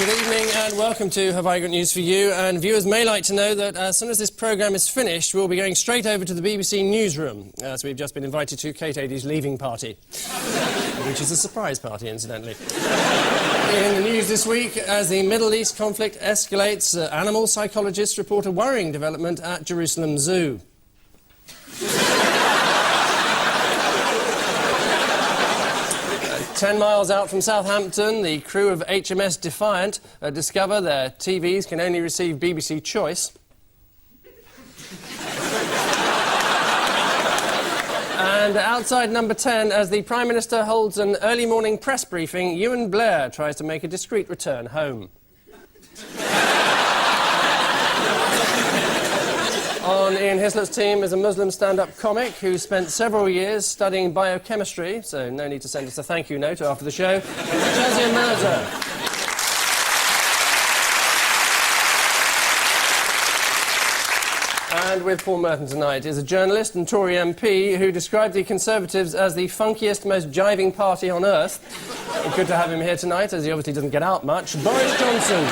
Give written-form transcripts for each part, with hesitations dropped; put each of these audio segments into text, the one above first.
Good evening and welcome to Have I Got News for You. And viewers may like to know that as soon as this programme is finished, we'll be going straight over to the BBC newsroom, as we've just been invited to Kate Adie's leaving party, which is a surprise party, incidentally. In the news this week, as the Middle East conflict escalates, animal psychologists report a worrying development at Jerusalem Zoo. 10 miles out from Southampton, the crew of HMS Defiant discover their TVs can only receive BBC Choice. And outside number 10, as the Prime Minister holds an early morning press briefing, Ewan Blair tries to make a discreet return home. On Ian Hislop's team is a Muslim stand-up comic who spent several years studying biochemistry, so no need to send us a thank you note after the show. Shazia Mirza. And with Paul Merton tonight is a journalist and Tory MP who described the Conservatives as the funkiest, most jiving party on earth. Good to have him here tonight, as he obviously doesn't get out much. Boris Johnson.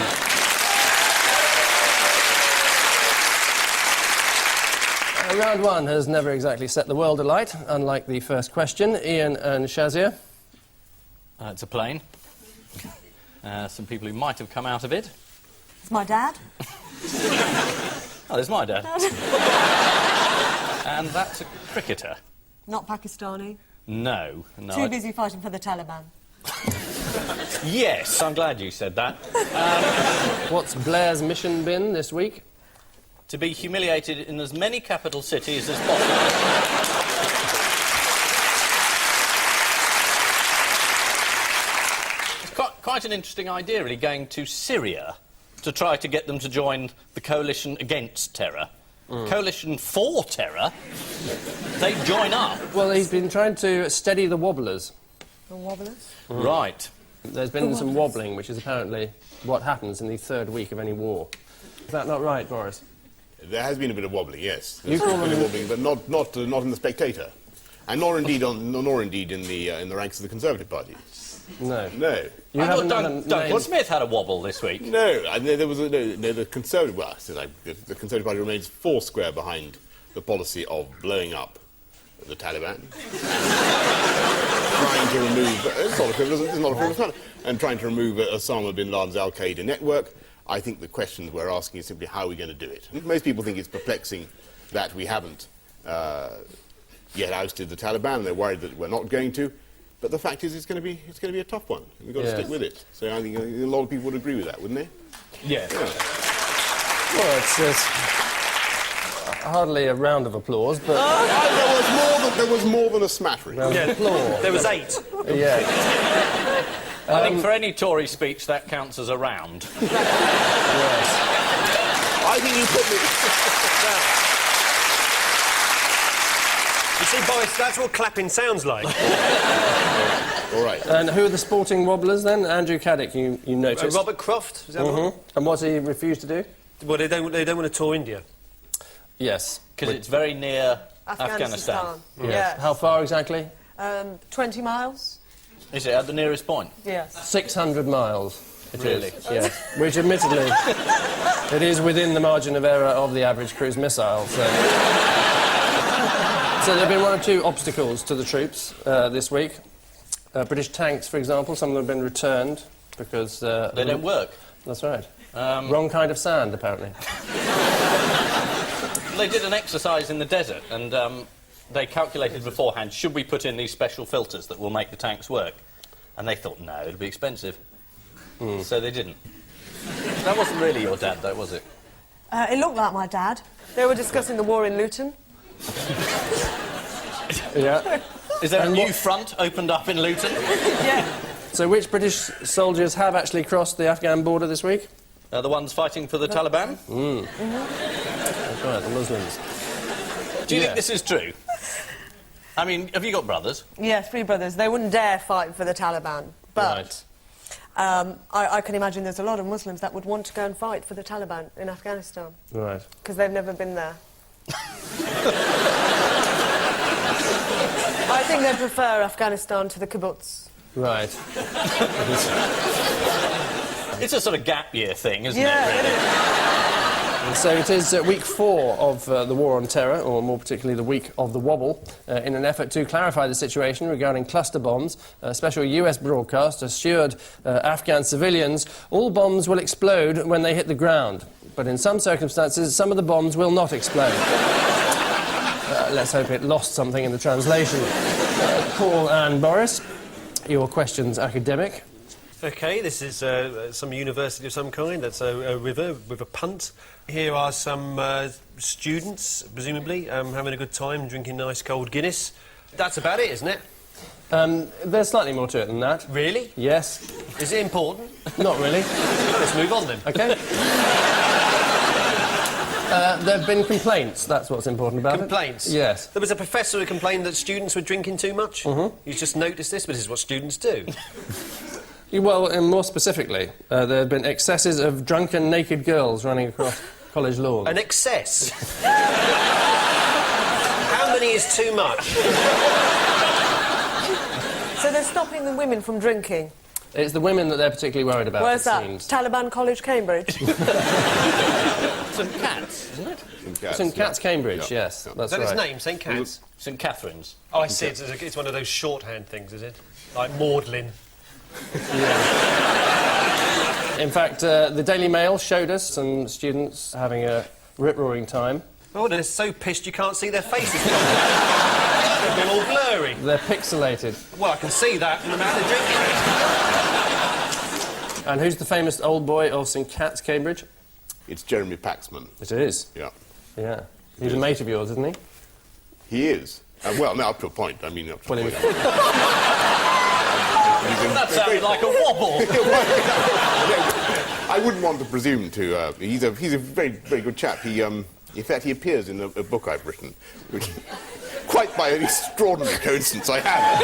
Round one has never exactly set the world alight, unlike the first question. Ian and Shazia. It's a plane. Some people who might have come out of it. It's my dad. Oh, there's my dad. And that's a cricketer. Not Pakistani. No. Too busy fighting for the Taliban. Yes, I'm glad you said that. What's Blair's mission been this week? To be humiliated in as many capital cities as possible. It's quite an interesting idea, really, going to Syria to try to get them to join the coalition against terror. Coalition for terror? They join up. Well, he's been trying to steady the wobblers. The wobblers? Right. There's been some wobbling, which is apparently what happens in the third week of any war. Is that not right, Boris? There has been a bit of wobbling, yes. You call them wobbling, but not in the Spectator, and nor indeed in the ranks of the Conservative Party. No. No. You I haven't thought Duncan Smith had a wobble this week. No, there was the Conservative. Well, the Conservative Party remains foursquare behind the policy of blowing up the Taliban, trying to remove. It's not a frivolous matter, and trying to remove Osama bin Laden's Al Qaeda network. I think the question we're asking is simply how are we going to do it. Most people think it's perplexing that we haven't yet ousted the Taliban. They're worried that we're not going to. But the fact is, it's going to be a tough one. We've got to stick with it. So I think a lot of people would agree with that, wouldn't they? Yeah. Well, it's hardly a round of applause, but... There was more than a smattering. Round of applause. There was 8. Yeah. I think for any Tory speech, that counts as a round. Yes. I think you put me... You see, Boris, that's what clapping sounds like. All right. And who are the sporting wobblers, then? Andrew Caddick, you noticed. Robert Croft, is that one? And what's he refused to do? Well, they don't want to tour India. Yes. Because it's very near Afghanistan. Yes. How far exactly? 20 miles. Is it at the nearest point? Yes. 600 miles. It Really? is, yes. Which, admittedly, it is within the margin of error of the average cruise missile, so... So there have been one or two obstacles to the troops this week. British tanks, for example, some of them have been returned because... They don't work. That's right. Wrong kind of sand, apparently. They did an exercise in the desert, and they calculated beforehand, should we put in these special filters that will make the tanks work? And they thought, no, it'd be expensive. So they didn't. That wasn't really your dad, though, was it? It looked like my dad. They were discussing the war in Luton. Yeah. Is there a new front opened up in Luton? Yeah. So which British soldiers have actually crossed the Afghan border this week? The ones fighting for the Taliban? That's right, the Muslims. Do you think this is true? I mean, have you got brothers? Yes, 3 brothers. They wouldn't dare fight for the Taliban. But I can imagine there's a lot of Muslims that would want to go and fight for the Taliban in Afghanistan. Right. Because they've never been there. I think they prefer Afghanistan to the kibbutz. Right. It's a sort of gap year thing, isn't Yeah, it, really? So it is week 4 of the War on Terror, or more particularly the week of the Wobble. In an effort to clarify the situation regarding cluster bombs, a special US broadcast assured Afghan civilians all bombs will explode when they hit the ground. But in some circumstances, some of the bombs will not explode. Let's hope it lost something in the translation. Paul and Boris, your question's academic. OK, this is some university of some kind. That's a river with a punt. Here are some students, presumably, having a good time, drinking nice cold Guinness. That's about it, isn't it? There's slightly more to it than that. Really? Yes. Is it important? Not really. Let's move on, then. OK. There have been complaints, that's what's important about Complaints? it. Yes. There was a professor who complained that students were drinking too much? Mm-hmm. He's just noticed this, but this is what students do. Well, and more specifically, there have been excesses of drunken, naked girls running across college lawns. An excess? How many is too much? So they're stopping the women from drinking. It's the women that they're particularly worried about, Where's it that? seems. Taliban College, Cambridge? St Cat's, isn't it? St Cat's, Cambridge, Yeah. yes, Yeah. that's Is that right. his name, St Cat's? St Catherine's. Oh, I see. It's one of those shorthand things, is it? Like Maudlin. In fact, the Daily Mail showed us some students having a rip-roaring time. Oh, they're so pissed you can't see their faces. They've gone all blurry. They're pixelated. Well, I can see that from the amount of drinking. And who's the famous old boy of St Cat's, Cambridge? It's Jeremy Paxman. It is. Yeah. Yeah. He's a mate of yours, isn't he? He is. Well, no, up to a point. I mean, up to a point. That sounded like a wobble. I wouldn't want to presume to... he's a very, very good chap. He, in fact, he appears in a book I've written, which, quite by an extraordinary coincidence, I have.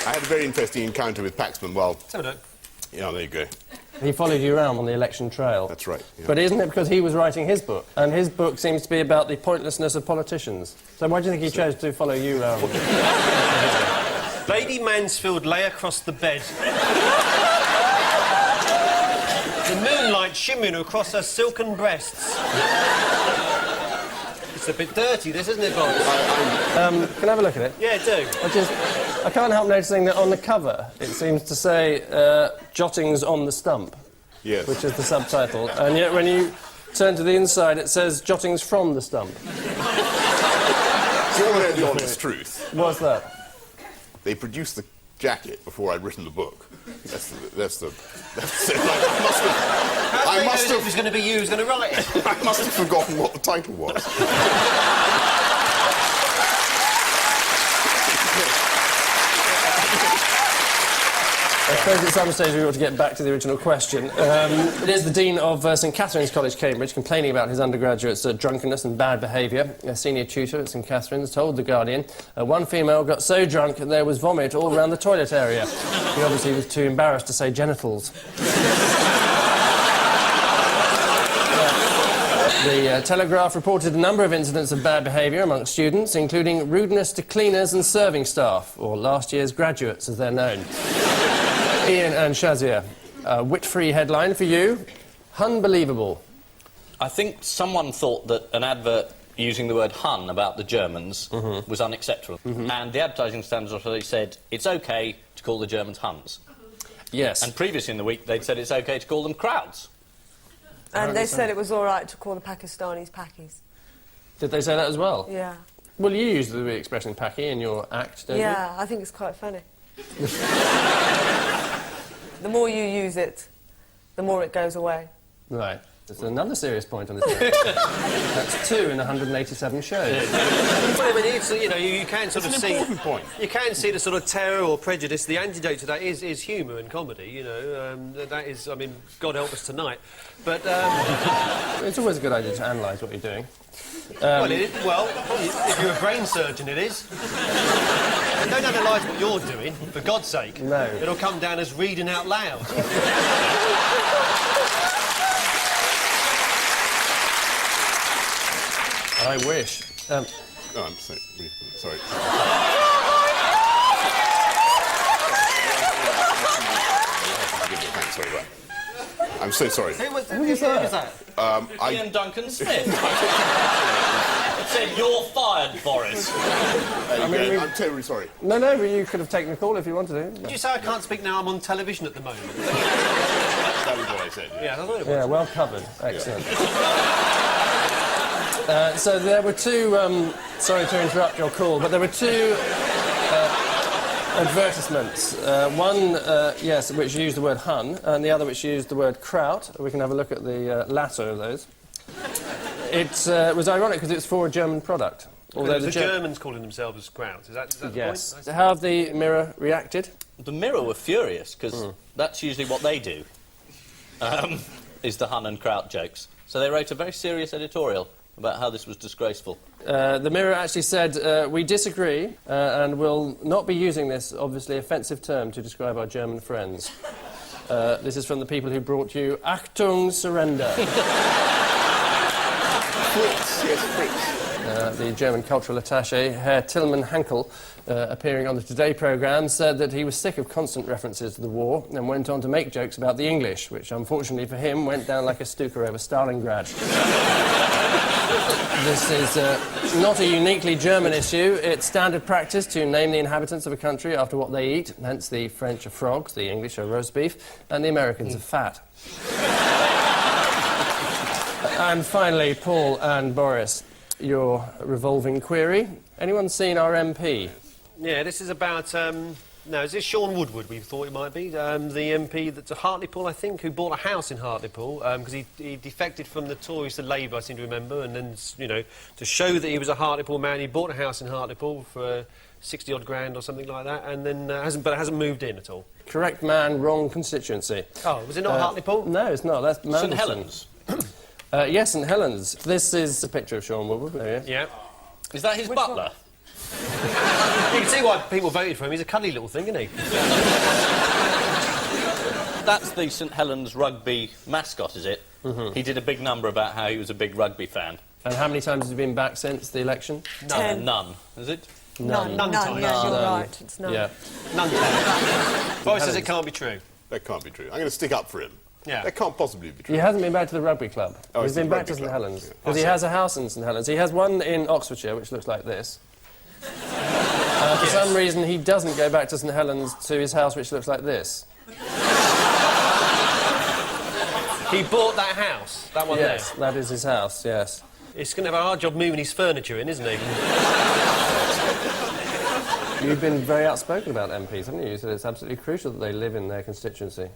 I had a very interesting encounter with Paxman while... Let's have a look. Yeah, there you go. He followed you around on the election trail. That's right. Yeah. But isn't it because he was writing his book? And his book seems to be about the pointlessness of politicians. So why do you think he chose to follow you around? Lady Mansfield lay across the bed. The moonlight shimmering across her silken breasts. It's a bit dirty, this, isn't it, Boris? Can I have a look at it? Yeah, do. I can't help noticing that on the cover it seems to say Jottings on the Stump, Yes. which is the subtitle, and yet when you turn to the inside it says Jottings from the Stump. So you want to know the honest truth? What's that? They produced the jacket before I'd written the book. That's it. How do you know if it was going to be you who's going to write it? I must have forgotten what the title was. I suppose at some stage we ought to get back to the original question. It is the Dean of St Catherine's College, Cambridge, complaining about his undergraduates' drunkenness and bad behaviour. A senior tutor at St Catherine's told The Guardian one female got so drunk that there was vomit all around the toilet area. He obviously was too embarrassed to say genitals. The Telegraph reported a number of incidents of bad behaviour amongst students, including rudeness to cleaners and serving staff, or last year's graduates as they're known. Ian and Shazia, a wit-free headline for you. Unbelievable. I think someone thought that an advert using the word Hun about the Germans was unacceptable. And the advertising standards authority said it's OK to call the Germans Huns. Yes. And previously in the week they'd said it's OK to call them crowds. And they said it was all right to call the Pakistanis Pakis. Did they say that as well? Yeah. Well, you use the expression Paki in your act, don't you? Yeah, I think it's quite funny. The more you use it, the more it goes away. Right. There's another serious point on this program. That's 2 in 187 shows. Well, I mean, it's, you know, you can sort of see... Important point. You can see the sort of terror or prejudice. The antidote to that is humour and comedy, you know. That is, I mean, God help us tonight. But... It's always a good idea to analyse what you're doing. well, if you're a brain surgeon, it is. And don't analyse what you're doing, for God's sake. No. It'll come down as reading out loud. I wish. Oh, I'm sorry. I'm so sorry. Who was that? Ian Duncan Smith. It said, "You're fired, Boris." I'm terribly sorry. No, but you could have taken the call if you wanted to. Did you say I can't speak now? I'm on television at the moment. That was what I said. Yeah, I thought it was. Yeah, well covered. Excellent. So there were two... sorry to interrupt your call, but there were two advertisements. One, yes, which used the word Hun, and the other which used the word Kraut. We can have a look at the latter of those. It was ironic because it was for a German product. Although the Germans calling themselves as Kraut. Is that the yes. point? How have the Mirror reacted? The Mirror were furious, because that's usually what they do, is the Hun and Kraut jokes. So they wrote a very serious editorial about how this was disgraceful. The Mirror actually said, we disagree and will not be using this obviously offensive term to describe our German friends. This is from the people who brought you Achtung, Surrender. Fritz, yes, Fritz. The German cultural attaché, Herr Tillmann Hankel, appearing on the Today programme, said that he was sick of constant references to the war and went on to make jokes about the English, which unfortunately for him went down like a Stuka over Stalingrad. This is not a uniquely German issue. It's standard practice to name the inhabitants of a country after what they eat, hence the French are frogs, the English are roast beef, and the Americans are fat. And finally, Paul and Boris, your revolving query. Anyone seen our MP? Yeah, this is about... no, is this Sean Woodward, we thought it might be? The MP that's a Hartlepool, I think, who bought a house in Hartlepool because he defected from the Tories to Labour, I seem to remember, and then, you know, to show that he was a Hartlepool man, he bought a house in Hartlepool for 60-odd grand or something like that, and then hasn't moved in at all. Correct man, wrong constituency. Oh, was it not Hartlepool? No, it's not. That's Manderson. St Helens. Yes, St Helens. This is a picture of Sean Woodward. There Yeah. Is that his butler? You can see why people voted for him. He's a cuddly little thing, isn't he? That's the St Helens rugby mascot, is it? He did a big number about how he was a big rugby fan. And how many times has he been back since the election? None. Is it? None, None times. yeah, you're None. right. It's none. Yeah. None. Boris says it can't be true. That can't be true. I'm going to stick up for him. Yeah. That can't possibly be true. He hasn't been back to the rugby club. Oh, He's it's the been back to rugby St club. Helens. Yeah. Because he has a house in St Helens. He has one in Oxfordshire, which looks like this. For some reason, he doesn't go back to St Helens to his house, which looks like this. He bought that house, that one Yes, there. that is his house, yes. It's going to have a hard job moving his furniture in, isn't he? You've been very outspoken about MPs, haven't you? You said it's absolutely crucial that they live in their constituency.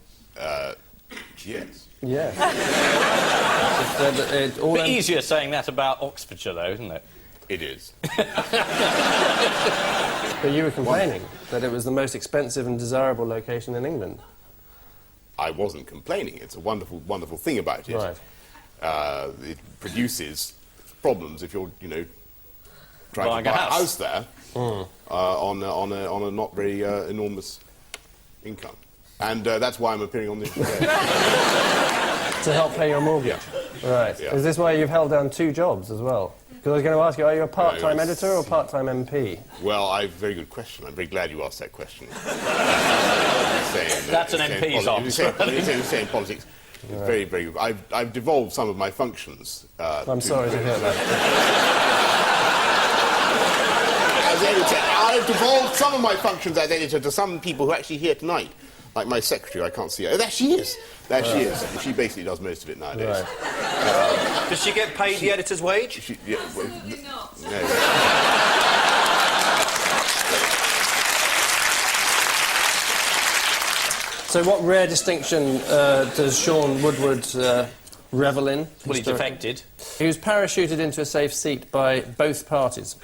Yes. Yes. Bit easier saying that about Oxfordshire, though, isn't it? It is. But you were complaining that it was the most expensive and desirable location in England. I wasn't complaining. It's a wonderful, wonderful thing about it. Right. It produces problems if you're, you know, trying Buying to buy a a house. house there on a not very enormous income. And that's why I'm appearing on this today. To help pay your mortgage? Right. Yeah. Is this why you've held down 2 jobs as well? Because I was going to ask you, are you a part-time No, editor or part-time MP? Well, very good question. I'm very glad you asked that question. That's an MP's answer. Saying politics. It's very, very good. I've devolved some of my functions. I'm sorry to hear that. As editor, I've devolved some of my functions as editor to some people who are actually here tonight. Like my secretary, I can't see her. Oh, there she is. There she is. She basically does most of it nowadays. Right. Does she get paid the editor's wage? No. So what rare distinction does Sean Woodward revel in? Well, he defected. He was parachuted into a safe seat by both parties,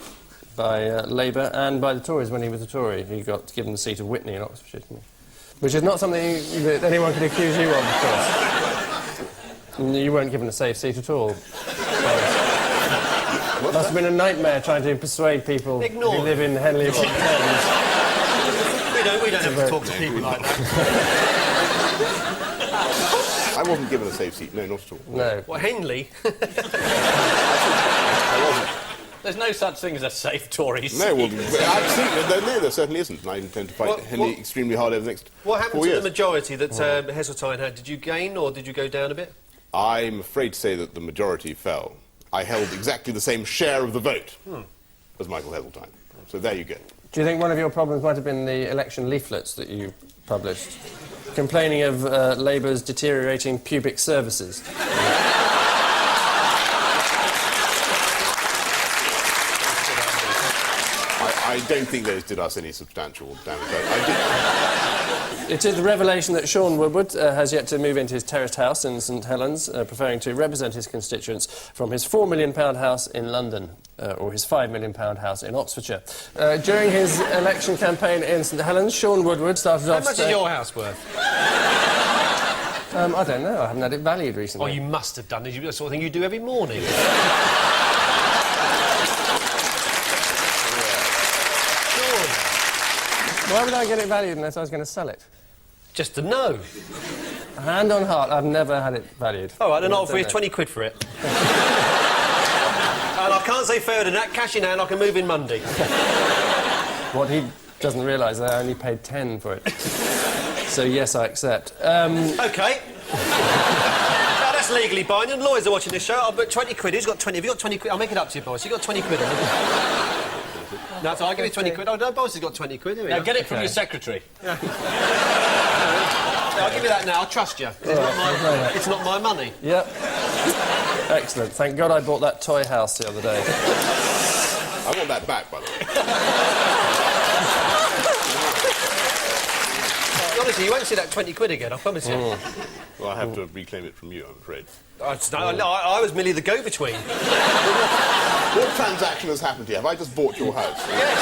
by Labour and by the Tories when he was a Tory. He got given the seat of Witney in Oxfordshire, didn't he? Which is not something that anyone could accuse you of course. You weren't given a safe seat at all. It must have been a nightmare trying to persuade people who live in Henley upon Thames. We don't have to talk to people like that. I wasn't given a safe seat. No, not at all. No. What, Henley? I wasn't. There's no such thing as a safe Tory seat. No, well, absolutely, no, there certainly isn't. And I intend to fight Henry extremely hard over the next 4 years. What happened to the majority that Heseltine had? Did you gain or did you go down a bit? I'm afraid to say that the majority fell. I held exactly the same share of the vote as Michael Heseltine. So there you go. Do you think one of your problems might have been the election leaflets that you published, complaining of Labour's deteriorating pubic services? I don't think those did us any substantial damage. It is the revelation that Sean Woodward has yet to move into his terraced house in St Helens, preferring to represent his constituents from his £4 million house in London, or his £5 million house in Oxfordshire. During his election campaign in St Helens, Sean Woodward started off... How much is your house worth? I don't know. I haven't had it valued recently. Oh, you must have done. It's the sort of thing you do every morning. Why would I get it valued unless I was going to sell it? Just to know. Hand on heart, I've never had it valued. All right, then I'll offer you 20 quid for it. And I can't say fairer than that. Cash in hand, I can move in Monday. What he doesn't realise is I only paid 10 for it. So, yes, I accept. OK. Now, that's legally binding. Lawyers are watching this show. I'll put 20 quid. Who's got 20? Have you got 20 quid? I'll make it up to you, Boris. You've got 20 quid. No, so I'll give you 20 quid. Oh, no, Boris has got 20 quid. Here we Now, are. get it from your secretary. Yeah. I'll give you that now. I'll trust you. It's not my money. Yep. Excellent. Thank God I bought that toy house the other day. I want that back, by the way. Honestly, you won't see that 20 quid again, I promise you. Well, I have to reclaim it from you, I'm afraid. I was merely the go-between. What transaction has happened here? Have I just bought your house? Yes.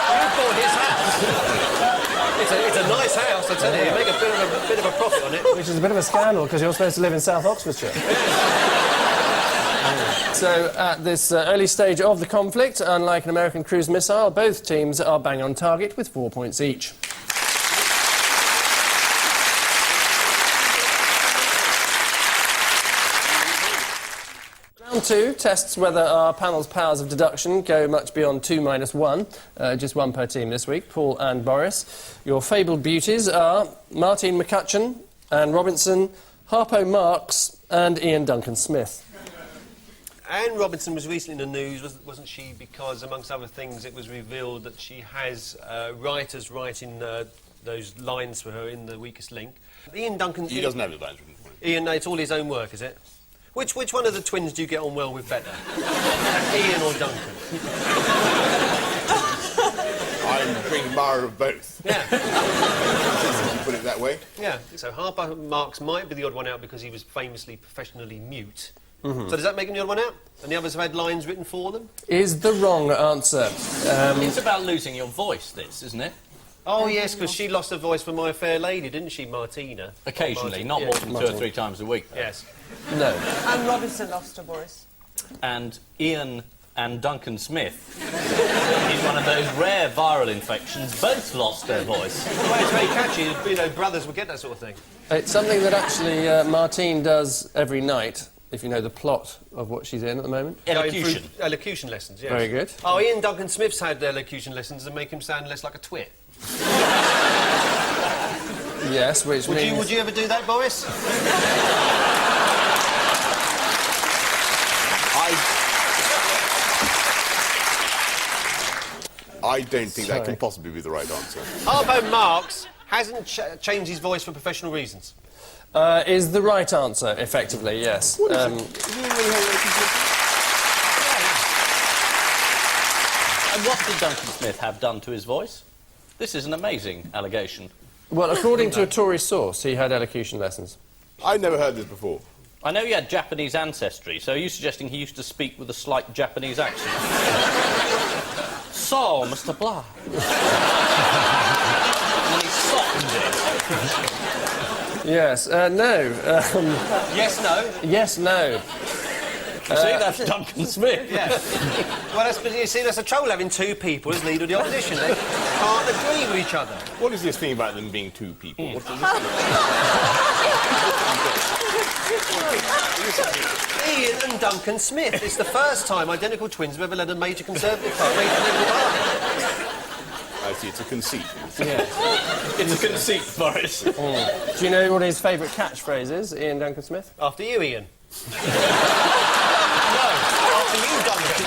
You bought his house. It's a nice house, I tell you. You make a bit of a profit on it. Which is a bit of a scandal, because you're supposed to live in South Oxfordshire. So, at this early stage of the conflict, unlike an American cruise missile, both teams are bang on target with 4 points each. Round 2 tests whether our panel's powers of deduction go much beyond 2 minus 1. Just one per team this week, Paul and Boris. Your fabled beauties are Martine McCutcheon, Anne Robinson, Harpo Marx and Ian Duncan Smith. Anne Robinson was recently in the news, wasn't she? Because, amongst other things, it was revealed that she has writers writing those lines for her in The Weakest Link. Ian Duncan... He doesn't have the lines written for him. Ian, it's all his own work, is it? Which one of the twins do you get on well with better? Ian or Duncan? I'm a great admirer of both. Yeah. If you put it that way. Yeah. So Harper Marx might be the odd one out because he was famously professionally mute. So does that make him the odd one out? And the others have had lines written for them? Is the wrong answer. It's about losing your voice, this, isn't it? Oh, yes, because she lost her voice for My Fair Lady, didn't she, Martina? Occasionally, not more than 2 or 3 times a week. Yes. No. And Robinson lost her, Boris. And Ian and Duncan Smith is one of those rare viral infections, both lost their voice. Well, it's very catchy. You know, brothers would get that sort of thing. It's something that actually Martine does every night, if you know the plot of what she's in at the moment. Elocution. Elocution lessons, yes. Very good. Oh, Ian Duncan Smith's had elocution lessons that make him sound less like a twit. Yes, which means... Would you ever do that, Boris? I don't think that can possibly be the right answer. Harpo Marx hasn't changed his voice for professional reasons. Is the right answer, effectively, yes. And what did Duncan Smith have done to his voice? This is an amazing allegation. Well, according to a Tory source, he had elocution lessons. I've never heard this before. I know he had Japanese ancestry, so are you suggesting he used to speak with a slight Japanese accent? So, Mr. Blah. And then he softened it. Yes, no. Yes, no? Yes, no. See, that's Duncan Smith. Yeah. Well, you see, that's a trouble having 2 people as leader of the opposition. They can't agree with each other. What is this thing about them being 2 people? What does this Ian and Duncan Smith. It's the first time identical twins have ever led a major Conservative party. I see, it's a conceit. Yes. It's a conceit, Boris. Do you know what his favourite catchphrase is, Ian Duncan Smith? After you, Ian. No, after you, Duncan.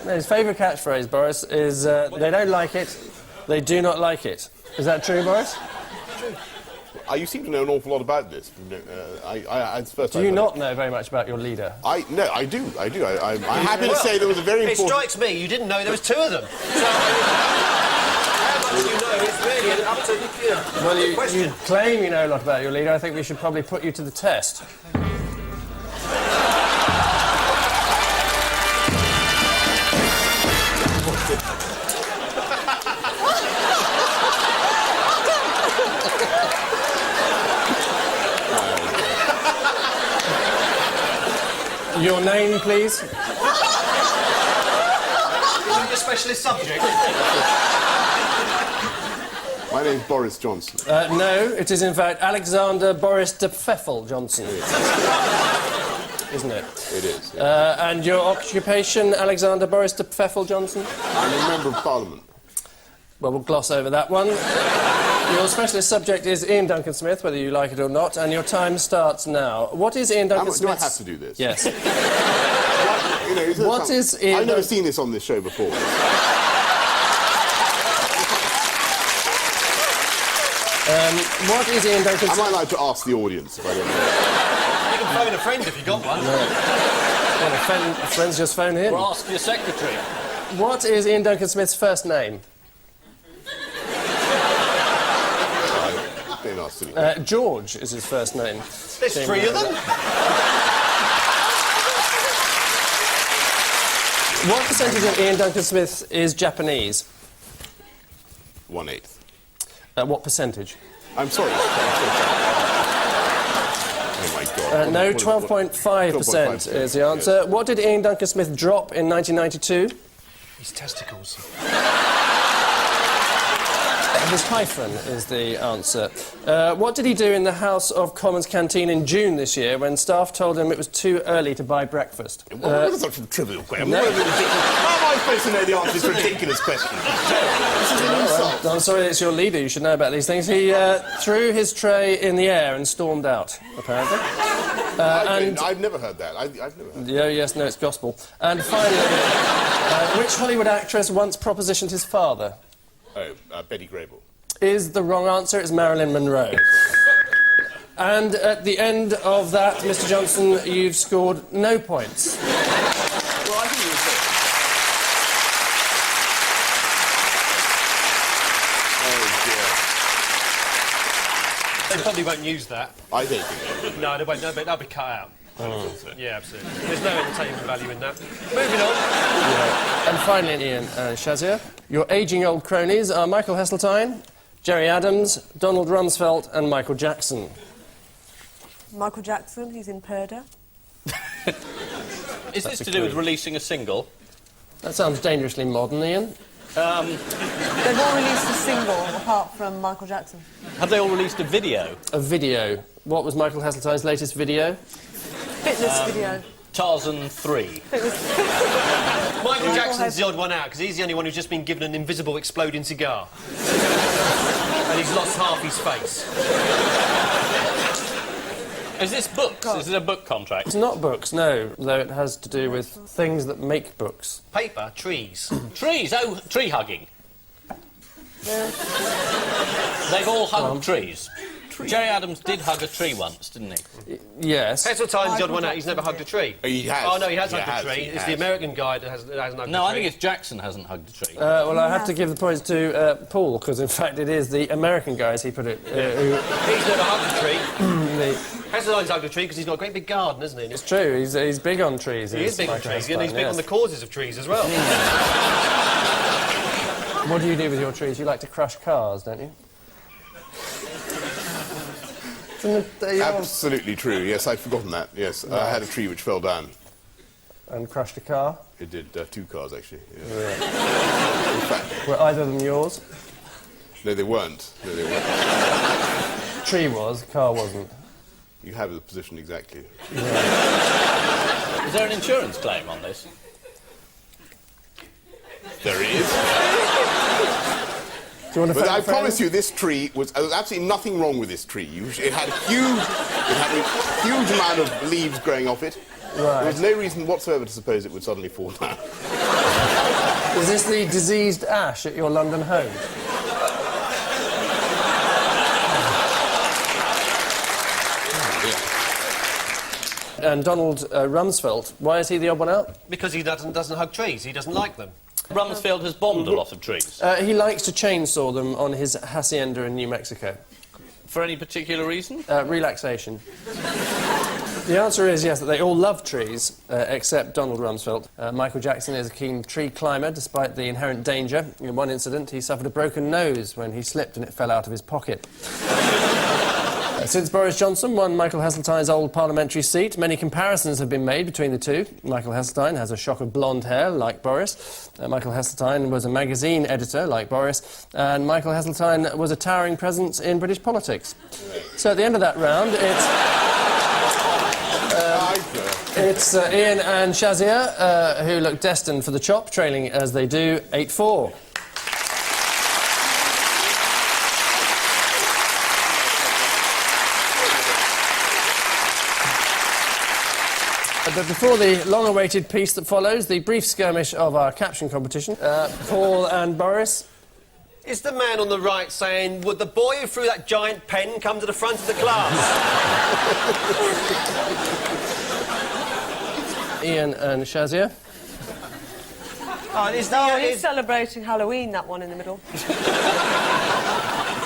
No, his favourite catchphrase, Boris, is they don't like it, they do not like it. Is that true, Boris? You seem to know an awful lot about this. It's the first Do time you not know very much about your leader? No, I do. I'm happy to say there was a very It important... strikes me you didn't know there was two of them. So, how much you know is really up to Well, you question. claim you know a lot about your leader. I think we should probably put you to the test. Your name, please? Is it your specialist subject? My name's Boris Johnson. No, it is in fact Alexander Boris de Pfeffel Johnson. Isn't it? It is. Yeah. And your occupation, Alexander Boris de Pfeffel Johnson? I'm a member of Parliament. Well, we'll gloss over that one. Your specialist subject is Ian Duncan Smith, whether you like it or not, and your time starts now. What is Ian Duncan Smith? Do I have to do this? Yes. What is Ian I've never seen this on this show before. What is Ian Duncan Smith? I might like to ask the audience if I don't know. You can phone a friend if you got one. Well, friends just phone in. Or ask your secretary. What is Ian Duncan Smith's first name? Don't ask silly. George is his first name. There's three of them. What percentage of Ian Duncan Smith is Japanese? 1/8. What percentage? I'm sorry. Oh my God. No, 12.5% is the answer. Yes. What did Ian Duncan Smith drop in 1992? His testicles. His hyphen is the answer. What did he do in the House of Commons canteen in June this year when staff told him it was too early to buy breakfast? That's such a trivial question. no. How am I supposed to know the answer to this ridiculous question? This is an insult. I'm sorry, it's your leader. You should know about these things. He threw his tray in the air and stormed out, apparently. I've never heard that. I've never heard that. Yeah, yes, no, it's gospel. And finally, which Hollywood actress once propositioned his father? Betty Grable. Is the wrong answer. It's Marilyn Monroe. And at the end of that, Mr. Johnson, you've scored no points. Well, I think it was They probably won't use that. I don't think they will. No, they won't. No, but that'll be cut out. Yeah, absolutely. There's no entertainment value in that. Moving on. And finally, Ian, Shazia, your ageing old cronies are Michael Heseltine, Jerry Adams, Donald Rumsfeld and Michael Jackson. Michael Jackson, he's in Purdah. Is this to do with releasing a single? That sounds dangerously modern, Ian. They've all released a single, apart from Michael Jackson. Have they all released a video? A video. What was Michael Heseltine's latest video? Fitness video. Tarzan 3. Michael Jackson's the odd one out, because he's the only one who's just been given an invisible exploding cigar. And he's lost half his face. Is this books? Is it a book contract? It's not books, no, though it has to do with things that make books. Paper, trees. Trees! Oh, tree hugging. Yeah. They've all hugged trees. Jerry Adams did hug a tree once, didn't he? Yes. Heseltine's the odd one out, he's never hugged a tree. He has. Oh, no, he has He hugged has, a tree. he It's has. the American guy that hasn't hugged a tree. No, I think it's Jackson hasn't hugged a tree. Well, I have to give the points to Paul, because in fact it is the American guy, as he put it, who... He's never hugged a tree. the- Heseltine's hugged a tree because he's got a great big garden, isn't he? It's true, he's big on trees. He is big on Michael trees, and he's Heseltine, big on yes. the causes of trees as well. What do you do with your trees? You like to crush cars, don't you? Absolutely true. Yes, I'd forgotten that. Yes, I had a tree which fell down. And crushed a car? It did 2 cars actually. Yeah. In fact, Were either of them yours? no, they weren't. No, they weren't. tree was, the car wasn't. You have the position exactly. Is there an insurance claim on this? There is. Do you want to But I promise you, this tree was... There was absolutely nothing wrong with this tree. It had a huge amount of leaves growing off it. Right. There was no reason whatsoever to suppose it would suddenly fall down. Is this the diseased ash at your London home? And Donald Rumsfeld, why is he the odd one out? Because he doesn't hug trees. He doesn't like them. Rumsfeld has bombed a lot of trees. He likes to chainsaw them on his hacienda in New Mexico. For any particular reason? Relaxation. The answer is yes, that they all love trees, except Donald Rumsfeld. Michael Jackson is a keen tree climber, despite the inherent danger. In one incident, he suffered a broken nose when he slipped and it fell out of his pocket. Since Boris Johnson won Michael Heseltine's old parliamentary seat, many comparisons have been made between the two. Michael Heseltine has a shock of blonde hair, like Boris. Michael Heseltine was a magazine editor, like Boris. And Michael Heseltine was a towering presence in British politics. So at the end of that round, it's Ian and Shazia, who look destined for the chop, trailing as they do 8-4. But before the long-awaited piece that follows, the brief skirmish of our caption competition, Paul and Boris. Is the man on the right saying, would the boy who threw that giant pen come to the front of the class? Ian and Shazia. Oh, is He's celebrating Halloween, that one in the middle. Is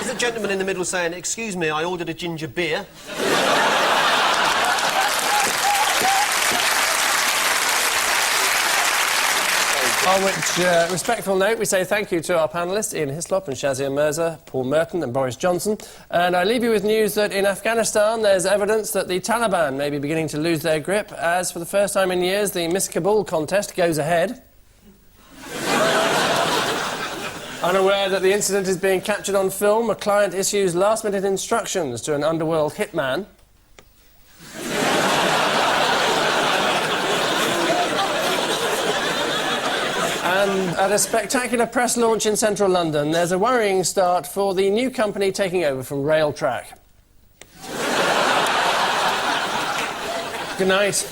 the gentleman in the middle saying, excuse me, I ordered a ginger beer? On which respectful note, we say thank you to our panellists, Ian Hislop and Shazia Mirza, Paul Merton and Boris Johnson. And I leave you with news that in Afghanistan there's evidence that the Taliban may be beginning to lose their grip, as for the first time in years the Miss Kabul contest goes ahead. Unaware that the incident is being captured on film, a client issues last-minute instructions to an underworld hitman. And at a spectacular press launch in central London, there's a worrying start for the new company taking over from Railtrack. Good night.